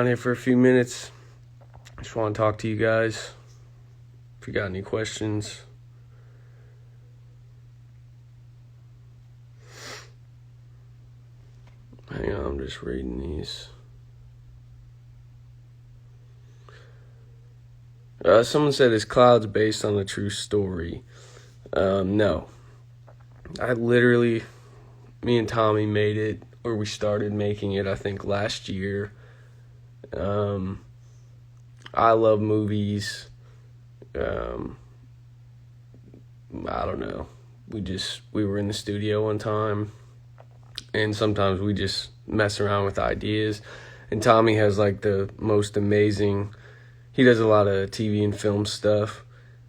on here for a few minutes. Just want to talk to you guys. If you got any questions. Hang on, I'm just reading these. Someone said, is Clouds based on a true story? No. Me and Tommy made it, or we started making it, I think, last year. I love movies. I don't know. We were in the studio one time, and sometimes we just mess around with ideas. And Tommy has like the most amazing, he does a lot of TV and film stuff.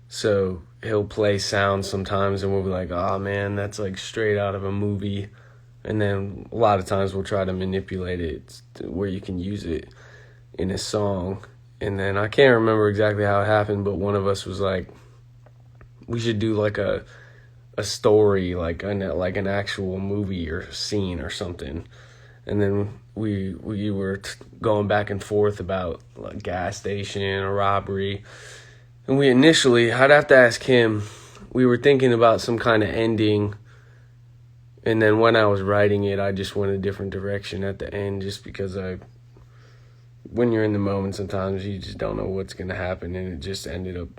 So he'll play sounds sometimes and we'll be like, oh man, that's like straight out of a movie. And then a lot of times we'll try to manipulate it to where you can use it in a song. And then I can't remember exactly how it happened, but one of us was like, we should do like a story, like an actual movie or scene or something. And then we were going back and forth about like gas station or robbery. And I'd have to ask him, we were thinking about some kind of ending. And then when I was writing it, I just went a different direction at the end just because when you're in the moment, sometimes you just don't know what's going to happen. And it just ended up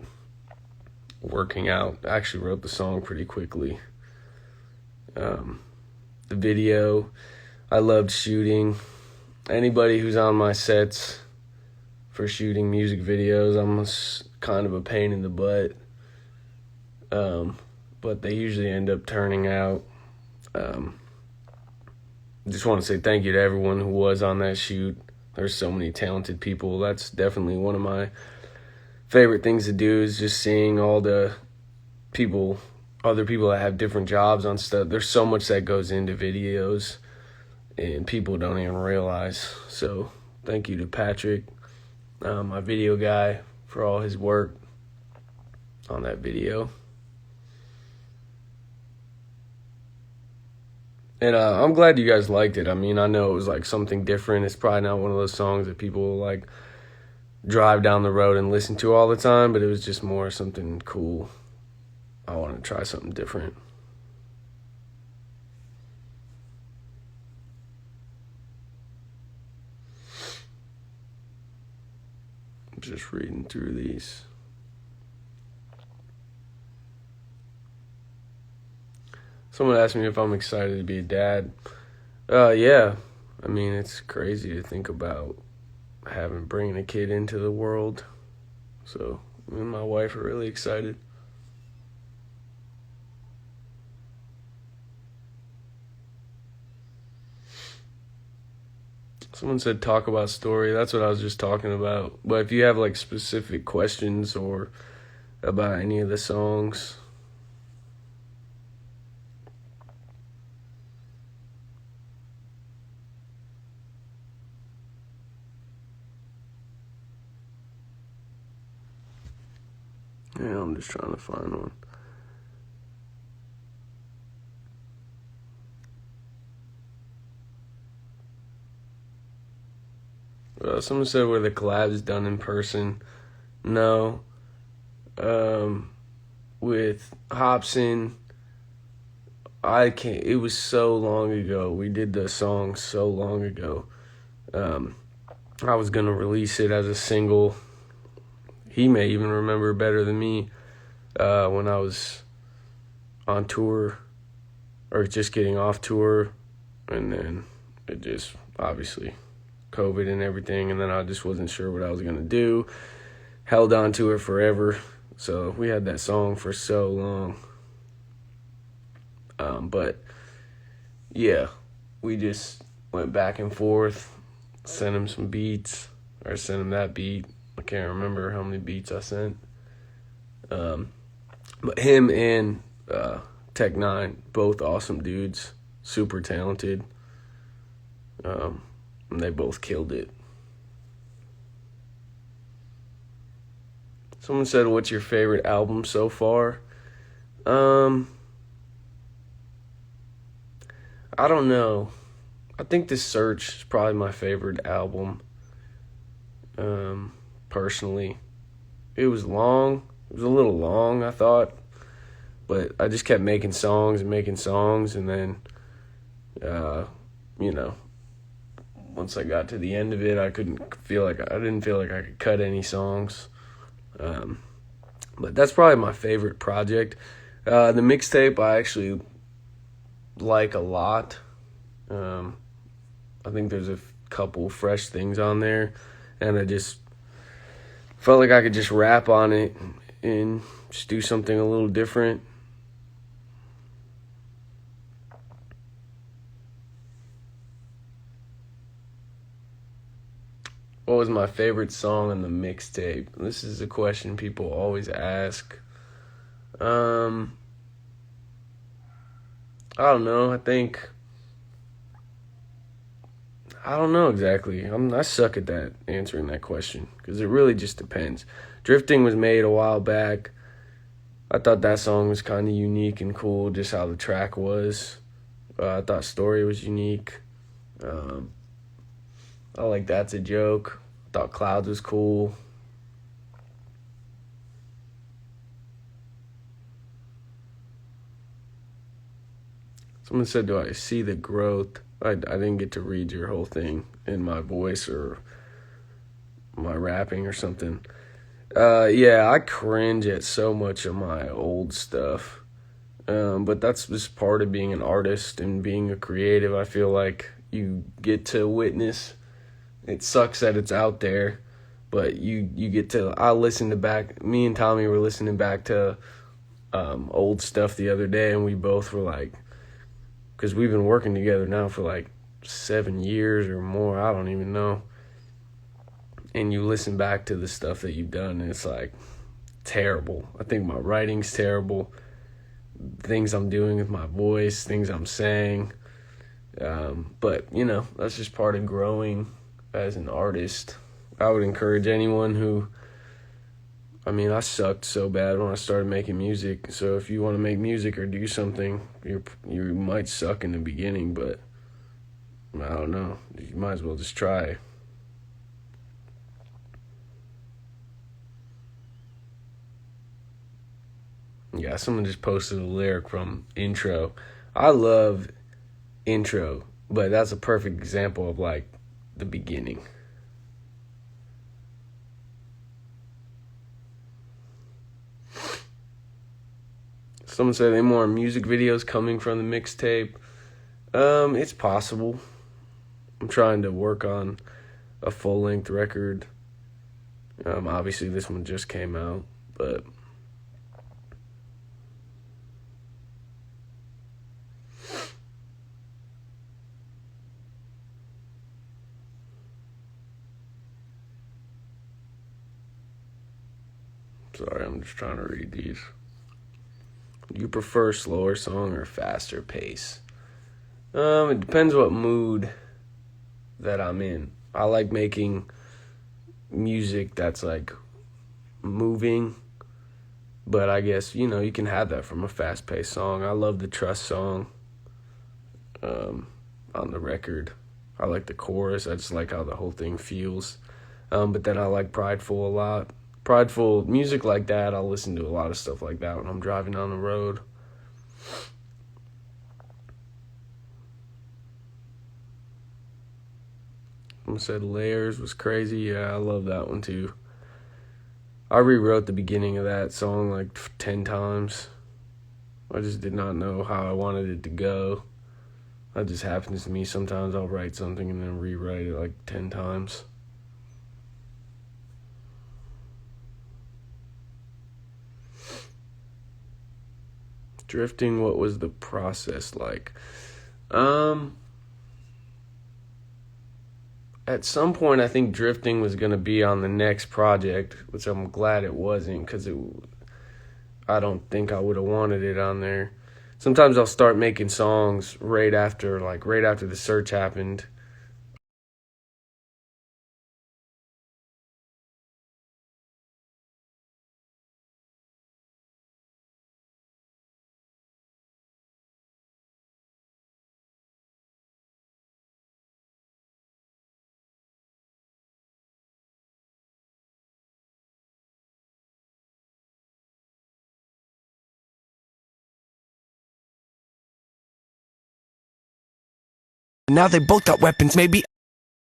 working out. I actually wrote the song pretty quickly. The video, I loved shooting. Anybody who's on my sets for shooting music videos, I'm kind of a pain in the butt. But they usually end up turning out. Just want to say thank you to everyone who was on that shoot. There's so many talented people. That's definitely one of my favorite things to do, is just seeing all the other people that have different jobs on stuff. There's so much that goes into videos and people don't even realize. So thank you to Patrick, my video guy, for all his work on that video. And I'm glad you guys liked it. I mean, I know it was like something different. It's probably not one of those songs that people will like drive down the road and listen to all the time, but it was just more something cool. I wanted to try something different. I'm just reading through these. Someone asked me if I'm excited to be a dad. Yeah. I mean, it's crazy to think about bringing a kid into the world. So me and my wife are really excited. Someone said talk about story. That's what I was just talking about. But if you have like specific questions or about any of the songs, yeah, I'm just trying to find one. Someone said, were the collabs done in person? No. With Hobson, it was so long ago. We did the song so long ago. I was going to release it as a single. He may even remember better than me when I was on tour or just getting off tour. And then it just, obviously, COVID and everything, and then I just wasn't sure what I was going to do. Held on to it forever. So we had that song for so long. But yeah, we just went back and forth, sent him some beats, or sent him that beat. I can't remember how many beats I sent. But him and Tech Nine, both awesome dudes, super talented. And they both killed it. Someone said, what's your favorite album so far? I don't know. I think The Search is probably my favorite album. Um, personally, it was long. It was a little long, I thought, but I just kept making songs, and then, uh, you know, once I got to the end of it, I didn't feel like I could cut any songs. Um, but that's probably my favorite project. The mixtape I actually like a lot. Um, I think there's a couple fresh things on there, and I just felt like I could just rap on it and just do something a little different. What was my favorite song on the mixtape? This is a question people always ask. Um, I don't know. I don't know exactly. I suck at that answering that question because it really just depends. Drifting was made a while back. I thought that song was kind of unique and cool, just how the track was. I thought Story was unique. Um, I like That's a Joke. I thought Clouds was cool. Someone said, "Do I see the growth?" I didn't get to read your whole thing in my voice or my rapping or something. Yeah, I cringe at so much of my old stuff. But that's just part of being an artist and being a creative. I feel like you get to witness. It sucks that it's out there, but you get to. I listened to back. Me and Tommy were listening back to old stuff the other day, and we both were like, because we've been working together now for like 7 years or more. I don't even know. And you listen back to the stuff that you've done, and it's like terrible. I think my writing's terrible. Things I'm doing with my voice, things I'm saying. But, that's just part of growing as an artist. I would encourage anyone I sucked so bad when I started making music. So if you want to make music or do something, you might suck in the beginning, but I don't know. You might as well just try. Yeah, someone just posted a lyric from Intro. I love Intro, but that's a perfect example of like the beginning. Someone said any more music videos coming from the mixtape. It's possible. I'm trying to work on a full length record. Obviously this one just came out, but sorry, I'm just trying to read these. Do you prefer slower song or faster pace? It depends what mood that I'm in. I like making music that's like moving, but I guess you can have that from a fast-paced song. I love the Trust song on the record. I like the chorus. I just like how the whole thing feels. But then I like Prideful a lot. Prideful music like that, I'll listen to a lot of stuff like that when I'm driving on the road. Someone said Layers was crazy. Yeah, I love that one too. I rewrote the beginning of that song like 10 times. I just did not know how I wanted it to go. That just happens to me. Sometimes I'll write something and then rewrite it like 10 times. Drifting, what was the process like? At some point, I think Drifting was going to be on the next project, which I'm glad it wasn't because I don't think I would have wanted it on there. Sometimes I'll start making songs right after the search happened. now they both got weapons, maybe.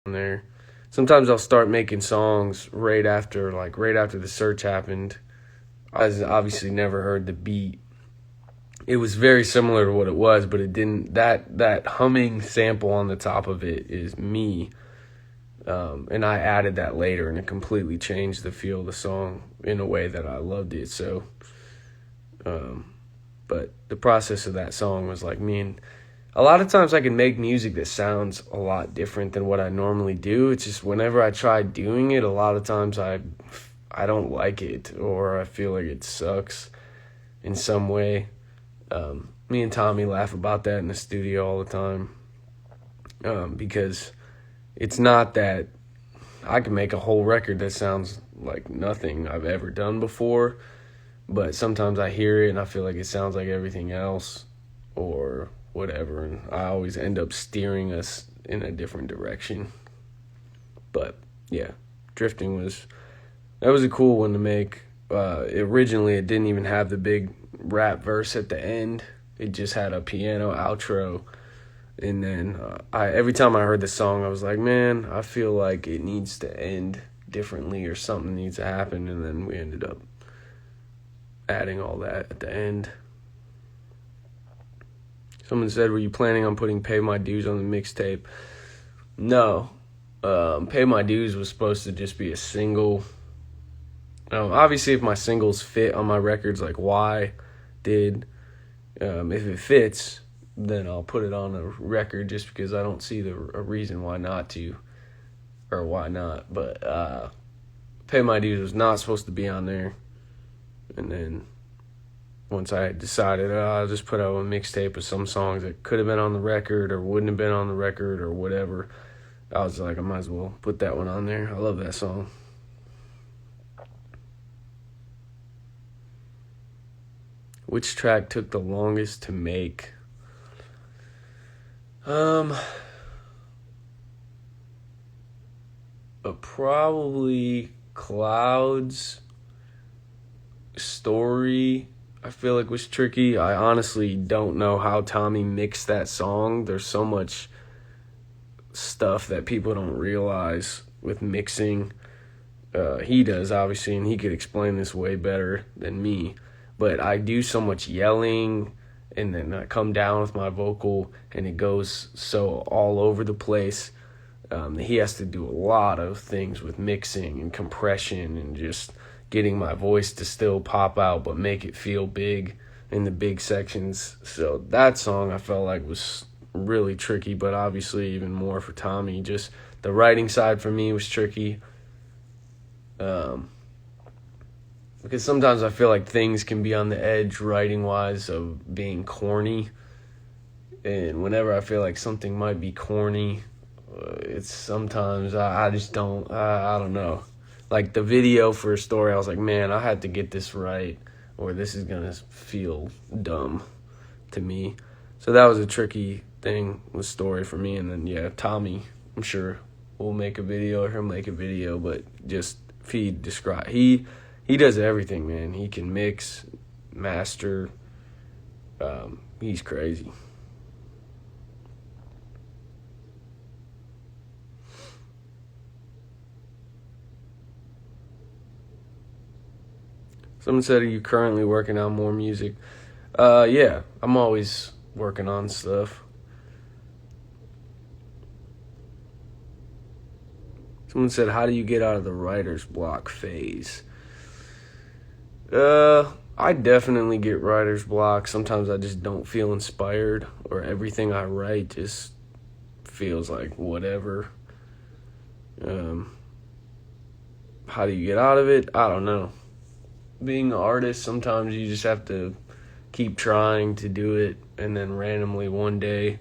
There. Sometimes I'll start making songs right after the search happened. I obviously never heard the beat. It was very similar to what it was, but it didn't. That humming sample on the top of it is me, and I added that later, and it completely changed the feel of the song in a way that I loved it. So, but the process of that song was like me and. A lot of times I can make music that sounds a lot different than what I normally do. It's just whenever I try doing it, a lot of times I don't like it, or I feel like it sucks in some way. Me and Tommy laugh about that in the studio all the time, because it's not that I can make a whole record that sounds like nothing I've ever done before, but sometimes I hear it and I feel like it sounds like everything else or whatever, and I always end up steering us in a different direction. But yeah, Drifting was a cool one to make. Originally it didn't even have the big rap verse at the end. It just had a piano outro, and then every time I heard the song I was like, man, I feel like it needs to end differently or something needs to happen, and then we ended up adding all that at the end. Someone said, were you planning on putting Pay My Dues on the mixtape? No. Pay My Dues was supposed to just be a single. Obviously, if my singles fit on my records, like Why did, if it fits, then I'll put it on a record just because I don't see a reason why not to, or why not. But Pay My Dues was not supposed to be on there. And then once I decided I'll just put out a mixtape of some songs that could have been on the record or wouldn't have been on the record or whatever, I was like, I might as well put that one on there. I love that song. Which track took the longest to make? Probably Clouds. Story, I feel like, was tricky. I honestly don't know how Tommy mixed that song. There's so much stuff that people don't realize with mixing. He does, obviously, and he could explain this way better than me. But I do so much yelling, and then I come down with my vocal, and it goes so all over the place. He has to do a lot of things with mixing and compression and just getting my voice to still pop out but make it feel big in the big sections. So that song I felt like was really tricky, but obviously even more for Tommy. Just the writing side for me was tricky. Because sometimes I feel like things can be on the edge writing-wise of being corny. And whenever I feel like something might be corny, it's sometimes I just don't, I don't know. Like the video for a story, I was like, man, I had to get this right or this is going to feel dumb to me. So that was a tricky thing with story for me. And then, yeah, Tommy, I'm sure will make a video or he'll make a video, but just he does everything, man. He can mix, master. He's crazy. Someone said, are you currently working on more music? Yeah, I'm always working on stuff. Someone said, how do you get out of the writer's block phase? I definitely get writer's block. Sometimes I just don't feel inspired, or everything I write just feels like whatever. How do you get out of it? I don't know. Being an artist, sometimes you just have to keep trying to do it, and then randomly one day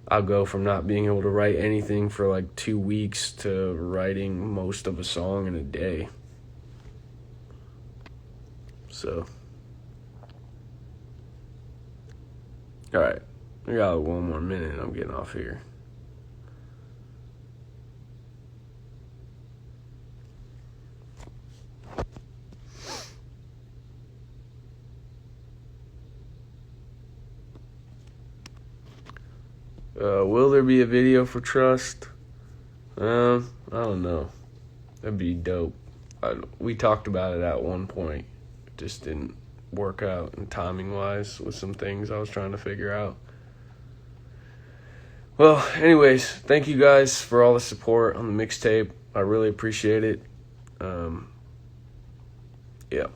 I'll go from not being able to write anything for like 2 weeks to writing most of a song in a day. So, all right, I got 1 more minute and I'm getting off here. Will there be a video for Trust? I don't know. That'd be dope. We talked about it at one point. It just didn't work out, and timing-wise with some things I was trying to figure out. Well, anyways, thank you guys for all the support on the mixtape. I really appreciate it. Yeah.